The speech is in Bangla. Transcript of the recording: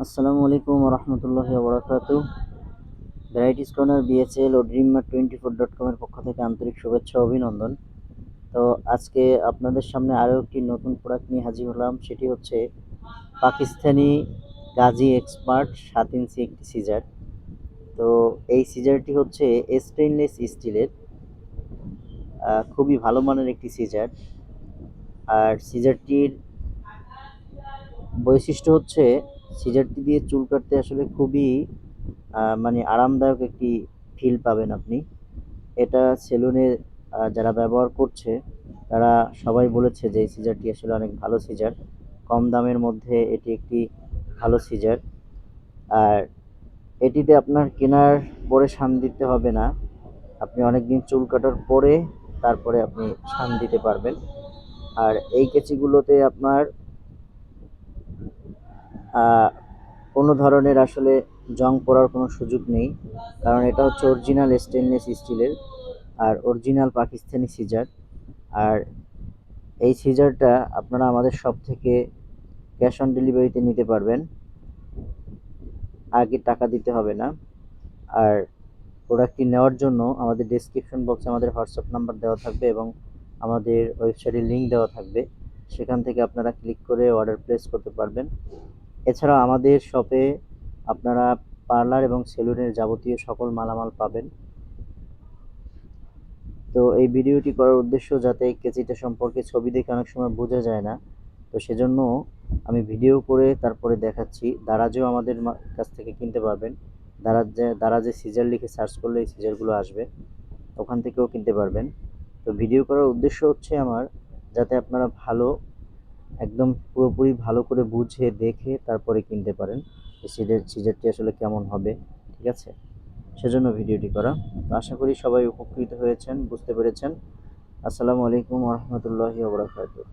আসসালামু আলাইকুম রহমতুল্লাহি ওয়া বারাকাতুহু। ভ্যারাইটিস কর্নার বিএসএল ও dreamer24.com এর পক্ষ থেকে আন্তরিক শুভেচ্ছা ও অভিনন্দন। তো আজকে আপনাদের সামনে আরও একটি নতুন প্রোডাক্ট নিয়ে হাজির হলাম। সেটি হচ্ছে পাকিস্তানি গাজী এক্সপার্ট 7 ইঞ্চি একটি সিজার। তো এই সিজারটি হচ্ছে স্টেইনলেস স্টিলের, খুবই ভালো মানের একটি সিজার। আর সিজারটির বৈশিষ্ট্য হচ্ছে সিজারটি দিয়ে চুল কাটতে আসলে খুবই মানে আরামদায়ক একটি ফিল পাবেন আপনি। এটা সেলুনে যারা ব্যবহার করছে তারা সবাই বলেছে যে এই সিজারটি আসলে অনেক ভালো সিজার। কম দামের মধ্যে এটি একটি ভালো সিজার। আর এটিতে আপনার কেনার পরে শান দিতে হবে না। আপনি অনেকদিন চুল কাটার পরে তারপরে আপনি শান দিতে পারবেন। আর এই কেঁচিগুলোতে আপনার কোনো ধরনের আসলে জং পড়ার কোনো সুযোগ নেই, কারণ এটা হচ্ছে অরিজিনাল স্টেনলেস স্টিলের আর অরিজিনাল পাকিস্তানি সিজার। আর এই সিজারটা আপনারা আমাদের শপ থেকে ক্যাশ অন ডেলিভারিতে নিতে পারবেন, আগে টাকা দিতে হবে না। আর প্রোডাক্টটি নেওয়ার জন্য আমাদের ডেসক্রিপশন বক্সে আমাদের হোয়াটসঅ্যাপ নাম্বার দেওয়া থাকবে এবং আমাদের ওয়েবসাইটের লিঙ্ক দেওয়া থাকবে, সেখান থেকে আপনারা ক্লিক করে অর্ডার প্লেস করতে পারবেন। এছাড়াও আমাদের শপে আপনারা পার্লার এবং সেলুনের যাবতীয় সকল মালামাল পাবেন। তো এই ভিডিওটি করার উদ্দেশ্য যাতে এই কেচিটা সম্পর্কে ছবি দেখে অনেক সময় বোঝা যায় না, তো সেজন্য আমি ভিডিও করে তারপরে দেখাচ্ছি। দারাজেও আমাদের কাছ থেকে কিনতে পারবেন। দারাজে সিজার লিখে সার্চ করলে এই সিজারগুলো আসবে, ওখান থেকেও কিনতে পারবেন। তো ভিডিও করার উদ্দেশ্য হচ্ছে আমার, যাতে আপনারা একদম পুরোপুরি ভালো করে বুঝে দেখে তারপরে কিনতে পারেন এই সিজারটি আসলে কেমন হবে। ঠিক আছে, সেজন্য ভিডিওটি করা। তো আশা করি সবাই উপকৃত হয়েছেন, বুঝতে পেরেছেন। আসসালামু আলাইকুম রহমতুল্লাহি ওয়া বারাকাতুহু।